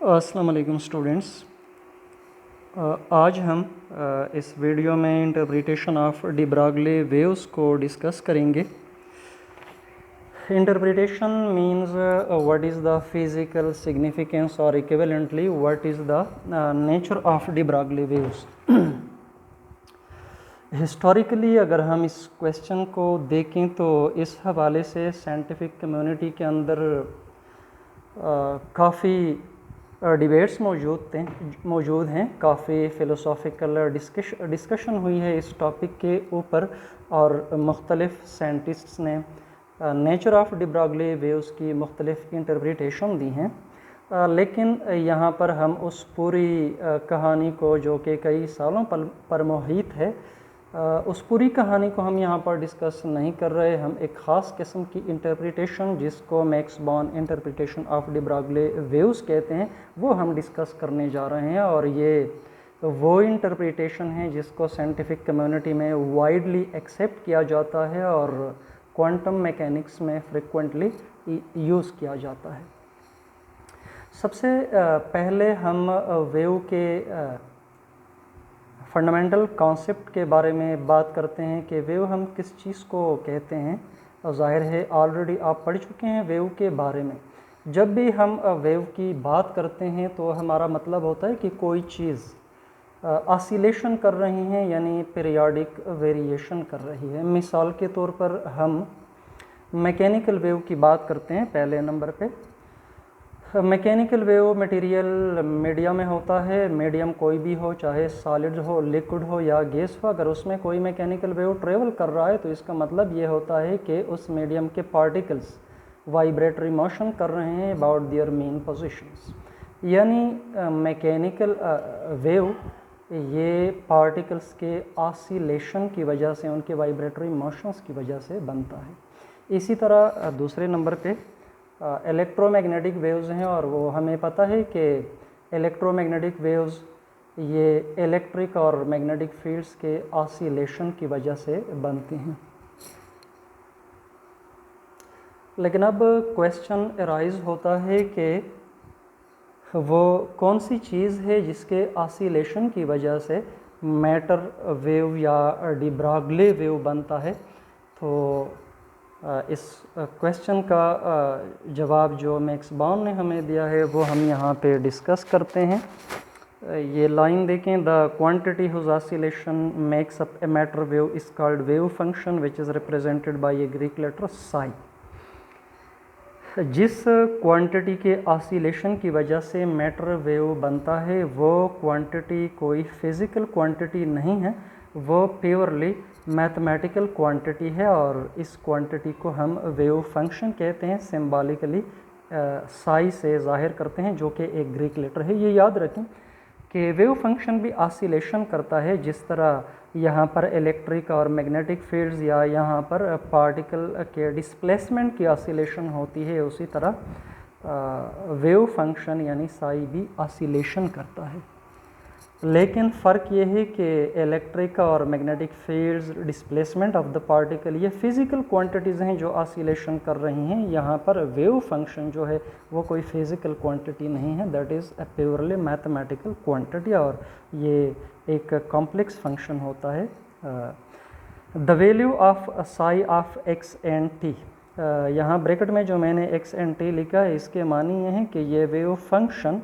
अस्सलाम वालेकुम स्टूडेंट्स। आज हम इस वीडियो में interpretation of de Broglie waves को डिस्कस करेंगे। Interpretation means what is the physical significance और equivalently what is the nature of de Broglie waves. Historically अगर हम इस क्वेश्चन को देखें तो इस हवाले से साइंटिफिक कम्युनिटी के अंदर काफ़ी डिबेट्स मौजूद हैं, काफ़ी फ़िलोसॉफ़िकल डिस्कशन हुई है इस टॉपिक के ऊपर और मुख्तलिफ़ साइंटिस्ट्स ने nature of de Broglie waves की मुख्तलिफ़ इंटरप्रिटेशन दी हैं। लेकिन यहाँ पर हम उस पूरी कहानी को, जो कि कई सालों पर मुहित है, उस पूरी कहानी को हम यहाँ पर डिस्कस नहीं कर रहे। हम एक ख़ास किस्म की इंटरप्रिटेशन, जिसको max born interpretation of de Broglie waves कहते हैं, वो हम डिस्कस करने जा रहे हैं। और ये वो इंटरप्रिटेशन है जिसको साइंटिफिक कम्युनिटी में वाइडली एक्सेप्ट किया जाता है और क्वांटम मैकेनिक्स में फ्रिक्वेंटली यूज़ किया जाता है। सबसे पहले हम वेव के फंडामेंटल कॉन्सेप्ट के बारे में बात करते हैं कि वेव हम किस चीज़ को कहते हैं। और ज़ाहिर है ऑलरेडी आप पढ़ चुके हैं वेव के बारे में। जब भी हम वेव की बात करते हैं तो हमारा मतलब होता है कि कोई चीज़ ऑसिलेशन कर रही है, यानी पीरियोडिक वेरिएशन कर रही है। मिसाल के तौर पर हम मैकेनिकल वेव की बात करते हैं। पहले नंबर पे मैकेनिकल वेव मटेरियल मीडिया में होता है। मीडियम कोई भी हो, चाहे सॉलिड हो, लिक्विड हो या गैस हो, अगर उसमें कोई मैकेनिकल वेव ट्रेवल कर रहा है तो इसका मतलब ये होता है कि उस मीडियम के पार्टिकल्स वाइब्रेटरी मोशन कर रहे हैं अबाउट देयर मेन पोजीशंस। यानी मैकेनिकल वेव ये पार्टिकल्स के ऑसिलेशन की वजह से, उनके वाइब्रेटरी मोशंस की वजह से बनता है। इसी तरह दूसरे नंबर पे इलेक्ट्रोमैग्नेटिक वेव्स हैं, और वो हमें पता है कि इलेक्ट्रोमैग्नेटिक वेव्स ये इलेक्ट्रिक और मैग्नेटिक फील्ड्स के ऑसिलेशन की वजह से बनती हैं। लेकिन अब क्वेश्चन अराइज होता है कि वो कौन सी चीज़ है जिसके ऑसिलेशन की वजह से मैटर वेव या डी ब्रॉगली वेव बनता है। तो इस क्वेश्चन का जवाब जो मैक्स बॉर्न ने हमें दिया है वो हम यहाँ पे डिस्कस करते हैं। ये लाइन देखें, the quantity whose oscillation makes up a matter wave is called wave function which is represented by a Greek letter psi. जिस क्वांटिटी के ऑसिलेशन की वजह से मैटर वेव बनता है वो क्वांटिटी कोई फिज़िकल क्वांटिटी नहीं है, वो प्योरली मैथमेटिकल क्वांटिटी है और इस क्वांटिटी को हम वेव फंक्शन कहते हैं। सिंबॉलिकली साई से ज़ाहिर करते हैं, जो कि एक ग्रीक लेटर है। ये याद रखें कि वेव फंक्शन भी ऑसिलेशन करता है। जिस तरह यहाँ पर इलेक्ट्रिक और मैग्नेटिक फील्ड्स या यहाँ पर पार्टिकल के डिस्प्लेसमेंट की ऑसिलेशन होती है, उसी तरह वेव फंक्शन यानी साई भी ऑसिलेशन करता है। लेकिन फ़र्क ये है कि इलेक्ट्रिक और magnetic fields, displacement of the particle, ये फिज़िकल क्वांटिटीज़ हैं जो ऑसिलेशन कर रही हैं। यहाँ पर वेव फंक्शन जो है वो कोई फिज़िकल क्वांटिटी नहीं है, that is a purely mathematical quantity, और ये एक कॉम्प्लेक्स फंक्शन होता है। The value of sigh of x and T, यहाँ ब्रैकेट में जो मैंने एक्स एंड टी लिखा है इसके मानी ये है कि ये वेव फंक्शन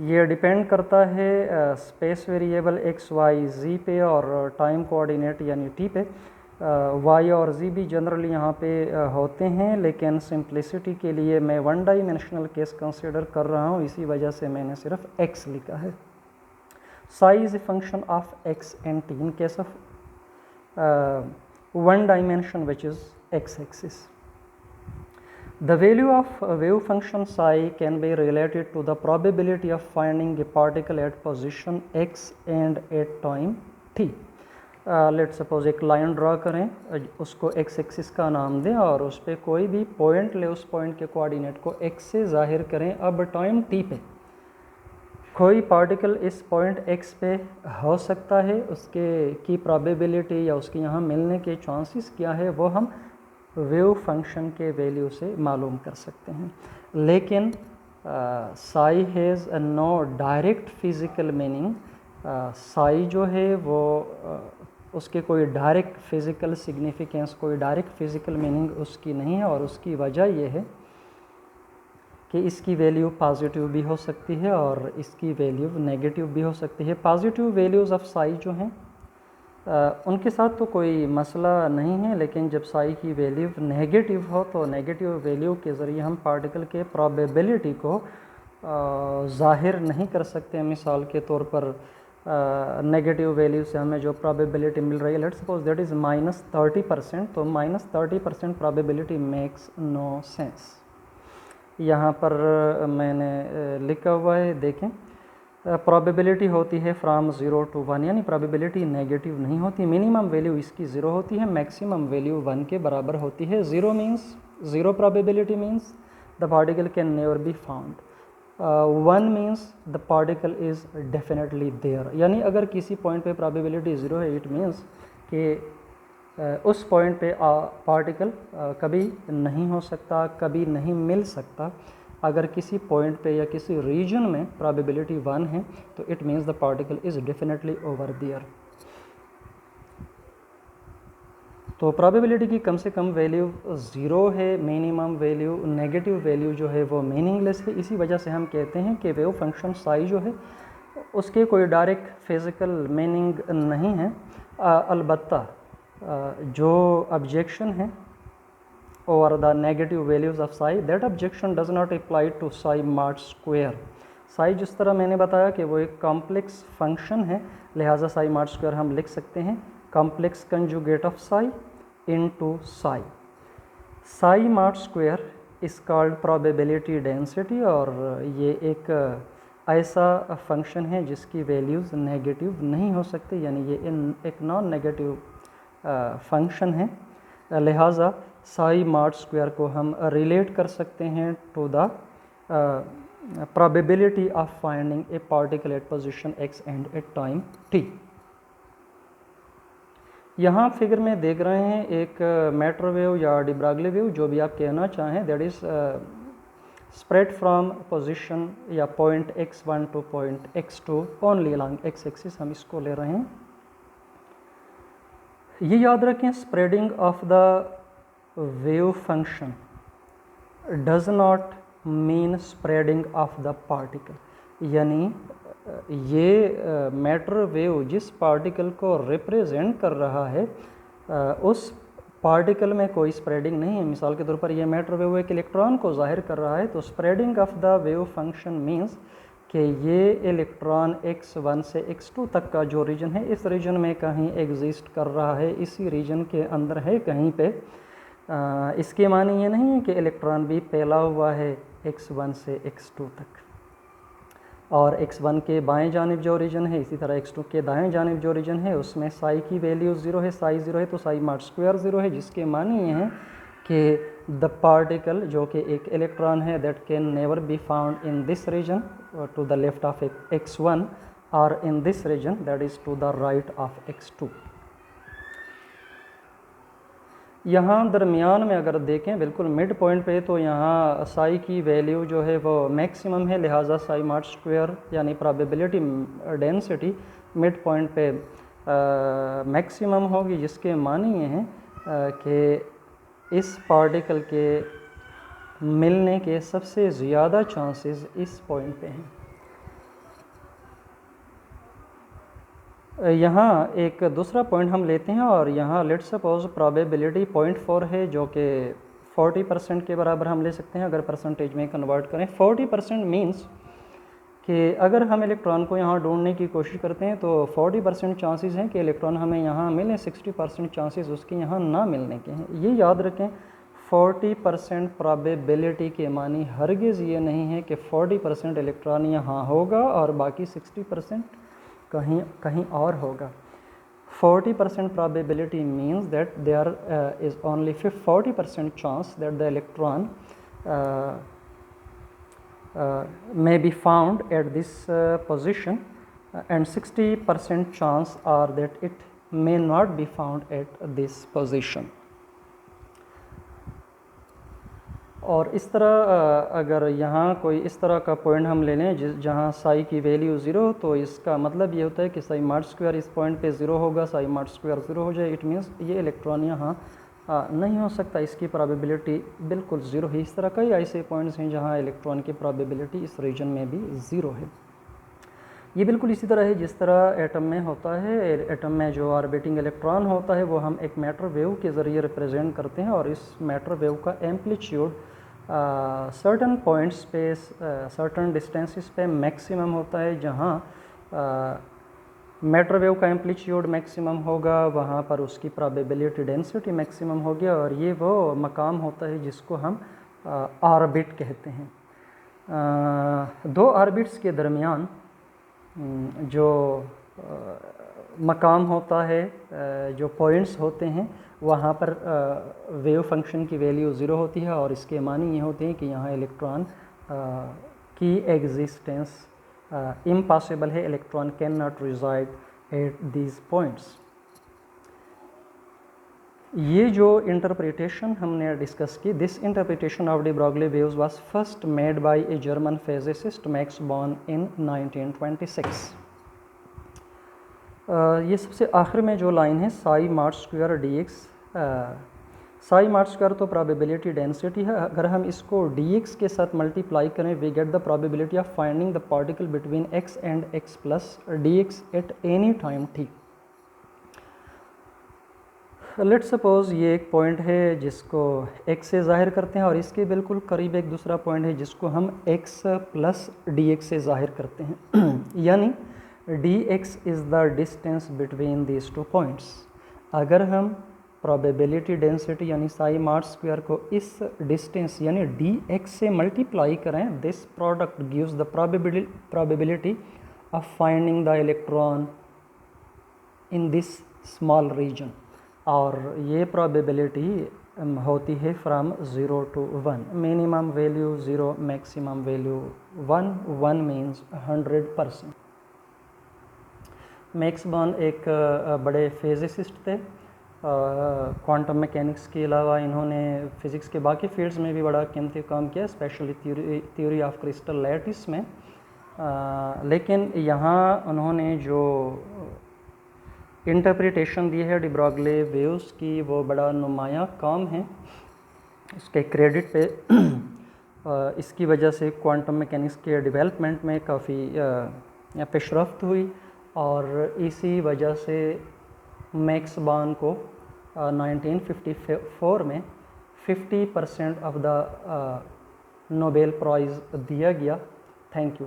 ये डिपेंड करता है स्पेस वेरिएबल एक्स वाई जी पे और टाइम कोऑर्डिनेट यानी टी पे। वाई और जी भी जनरली यहाँ पे होते हैं, लेकिन सिंप्लिसिटी के लिए मैं वन डायमेंशनल केस कंसिडर कर रहा हूँ, इसी वजह से मैंने सिर्फ एक्स लिखा है। Sai is a function of x and T in case of one dimension which is x axis. The value of wave function psi can be related to the probability of finding a particle at position x and at time t. Let's suppose एक line draw करें, उसको x axis का नाम दें और उस पर कोई भी पॉइंट ले, उस पॉइंट के कोऑर्डिनेट को x से जाहिर करें। अब टाइम t पे कोई पार्टिकल इस पॉइंट x पे हो सकता है, उसके की प्रोबेबिलिटी या उसके यहाँ मिलने के चांसेस क्या है वो हम वेव फंक्शन के वैल्यू से मालूम कर सकते हैं। लेकिन psi has no direct physical meaning, psi जो है वो उसके कोई डायरेक्ट फिज़िकल सिग्निफिकेंस, कोई डायरेक्ट फिज़िकल मीनिंग उसकी नहीं है, और उसकी वजह ये है कि इसकी वैल्यू पॉजिटिव भी हो सकती है और इसकी वैल्यू नेगेटिव भी हो सकती है। पॉजिटिव वैल्यूज़ ऑफ साई जो हैं उनके साथ तो कोई मसला नहीं है, लेकिन जब साई की वैल्यू नेगेटिव हो तो नेगेटिव वैल्यू के ज़रिए हम पार्टिकल के प्रोबेबिलिटी को ज़ाहिर नहीं कर सकते। मिसाल के तौर पर नेगेटिव वैल्यू से हमें जो प्रोबेबिलिटी मिल रही है, लेट्स सपोज दैट इज़ -30%, तो -30% प्रोबेबिलिटी मेक्स नो सेंस। यहाँ पर मैंने लिखा हुआ है, देखें, प्रोबेबिलिटी होती है फ्राम 0 to 1, यानी प्रोबेबिलिटी नेगेटिव नहीं होती। मिनिमम वैल्यू इसकी 0 होती है, मैक्सिमम वैल्यू 1 के बराबर होती है। 0 means 0 probability means the particle can never be found. 1 means the particle is definitely there, यानी अगर किसी पॉइंट पे प्रोबेबिलिटी 0 है, इट मीन्स कि उस पॉइंट पे पार्टिकल कभी नहीं हो सकता, कभी नहीं मिल सकता। अगर किसी पॉइंट पे या किसी रीजन में प्रोबेबिलिटी 1 है तो it means the particle is definitely over there. तो प्रोबेबिलिटी की कम से कम वैल्यू 0 है, मिनिमम वैल्यू, नेगेटिव वैल्यू जो है वो मीनिंगलेस है। इसी वजह से हम कहते हैं कि वेव फंक्शन साई जो है उसके कोई डायरेक्ट फिज़िकल मीनिंग नहीं है। अलबत्ता जो ऑब्जेक्शन है over the negative values of psi, that objection does not apply to psi mod square। psi जिस तरह मैंने बताया कि वो एक कॉम्प्लेक्स फंक्शन है, लिहाजा psi mod square हम लिख सकते हैं complex conjugate of psi into psi। psi mod square is called probability density, और ये एक ऐसा फंक्शन है जिसकी वैल्यूज़ नेगेटिव नहीं हो सकती, यानी ये एक नॉन नेगेटिव फंक्शन है। लिहाजा साई मॉड स्क्वायर को हम रिलेट कर सकते हैं to the probability of finding a particle at position x and at time t। यहाँ फिगर में देख रहे हैं एक मैटर वेव या डी ब्रागली वेव, जो भी आप कहना चाहें, that is spread from position या point x1 to point x2 only along x axis, हम इसको ले रहे हैं। ये याद रखें, spreading of the wave function does not mean spreading of the particle, यानी ये मैटर वेव जिस पार्टिकल को रिप्रेजेंट कर रहा है उस पार्टिकल में कोई स्प्रेडिंग नहीं है। मिसाल के तौर पर ये मैटर वेव एक इलेक्ट्रॉन को जाहिर कर रहा है, तो spreading of the wave function means कि ये इलेक्ट्रॉन x1 से x2 तक का जो रीजन है, इस रीजन में कहीं एग्जिस्ट कर रहा है, इसी रीजन के अंदर है कहीं पे। इसके माने ये नहीं है कि इलेक्ट्रॉन भी फैला हुआ है x1 से x2 तक, और x1 के बाएं जानिब जो रीजन है, इसी तरह x2 के दाएं जानिब जो रीजन है, उसमें साई की वैल्यू 0 है, साई 0 है तो साई मॉड स्क्वायर 0 है, जिसके माने ये हैं कि द पार्टिकल जो कि एक इलेक्ट्रॉन है that can never be found in this region to the left of x1 और in this region that is to the right of x2। यहाँ दरमियान में अगर देखें बिल्कुल मिड पॉइंट पे, तो यहाँ साई की वैल्यू जो है वो मैक्सिमम है, लिहाजा साई मॉड स्क्वायर यानी प्रोबेबिलिटी डेंसिटी मिड पॉइंट पे मैक्सिमम होगी, जिसके मानी ये हैं कि इस पार्टिकल के मिलने के सबसे ज़्यादा चांसेस इस पॉइंट पे हैं। यहाँ एक दूसरा पॉइंट हम लेते हैं, और यहाँ लेट्स सपोज प्रोबेबिलिटी 0.4 है, जो कि 40% के बराबर हम ले सकते हैं अगर परसेंटेज में कन्वर्ट करें। 40% मीन्स कि अगर हम इलेक्ट्रॉन को यहाँ ढूंढने की कोशिश करते हैं तो 40% चांसेस हैं कि इलेक्ट्रॉन हमें यहाँ मिले, 60% चांसेस उसके यहाँ ना मिलने के हैं। ये याद रखें, 40% प्रोबेबिलिटी के मानी हरगिज़ ये नहीं है कि 40% इलेक्ट्रॉन यहाँ होगा और बाकी 60% कहीं और होगा। 40% probability means that there is only 40% chance that the electron may be found at this position, and 60% chance are that it may not be found at this position। और इस तरह अगर यहाँ कोई इस तरह का पॉइंट हम ले लें जहाँ साई की वैल्यू 0, तो इसका मतलब ये होता है कि साई मार्ट स्क्वायर इस पॉइंट पे 0 होगा, साई मार्ट स्क्वायर 0 हो जाए, इट मीन्स ये इलेक्ट्रॉन यहाँ नहीं हो सकता, इसकी प्रोबेबिलिटी बिल्कुल 0 है। इस तरह कई ऐसे पॉइंट्स हैं जहाँ इलेक्ट्रॉन की प्रोबेबिलिटी इस रीजन में भी 0 है। ये बिल्कुल इसी तरह है जिस तरह एटम में होता है। एटम में जो ऑर्बिटिंग इलेक्ट्रॉन होता है वो हम एक मैटर वेव के ज़रिए रिप्रेजेंट करते हैं, और इस मैटर वेव का एम्पलीट्यूड सर्टन पॉइंट्स पे सर्टन डिस्टेंसेस पे मैक्सिमम होता है। जहाँ मैटर वेव का एम्पलीट्यूड मैक्सिमम होगा वहाँ पर उसकी प्रोबेबिलिटी डेंसिटी मैक्सिमम होगी, और ये वो मकाम होता है जिसको हम ऑर्बिट कहते हैं। दो ऑर्बिट्स के दरमियान जो मकाम होता है, जो पॉइंट्स होते हैं, वहाँ पर वेव फंक्शन की वैल्यू 0 होती है, और इसके मानी ये होते हैं कि यहाँ इलेक्ट्रॉन की एग्जिस्टेंस इम्पॉसिबल है, electron can not reside at these points. ये जो इंटरप्रिटेशन हमने डिस्कस की, this interpretation of de Broglie waves was first made by a German physicist Max Born in 1926। ये सबसे आखिर में जो लाइन है, psi mod square D X, psi mod square तो प्रोबेबिलिटी डेंसिटी है, अगर हम इसको डी एक्स के साथ मल्टीप्लाई करें we get the probability of finding the particle between X and X plus D X at any time T. Let's suppose ये एक पॉइंट है जिसको x से ज़ाहिर करते हैं, और इसके बिल्कुल करीब एक दूसरा पॉइंट है जिसको हम x प्लस डी एक्स से ज़ाहिर करते हैं यानी D x is the distance between these two points. अगर हम प्रोबेबिलिटी डेंसिटी यानी साई मार्ट स्क्वायर को इस डिस्टेंस यानी डी एक्स से मल्टीप्लाई करें, this product gives the probability of finding the electron in this small region, और ये प्रोबेबिलिटी होती है from 0 to 1, minimum value 0, maximum value 1, 1 means 100%। Max Born एक बड़े फिजिसिस्ट थे, क्वांटम मैकेनिक्स के अलावा इन्होंने फ़िज़िक्स के बाकी फील्ड्स में भी बड़ा कीमती काम किया, specially theory of crystal lattice में। लेकिन यहाँ उन्होंने जो इंटरप्रिटेशन दी है डी ब्रॉगली वेव्स की, वो बड़ा नुमाया काम है, उसके क्रेडिट पे इसकी वजह से क्वांटम मैकेनिक्स के डेवलपमेंट में काफ़ी पेशरफ्त हुई, और इसी वजह से मैक्स बॉर्न को 1954 में 50% ऑफ द नोबेल प्राइज़ दिया गया। Thank you.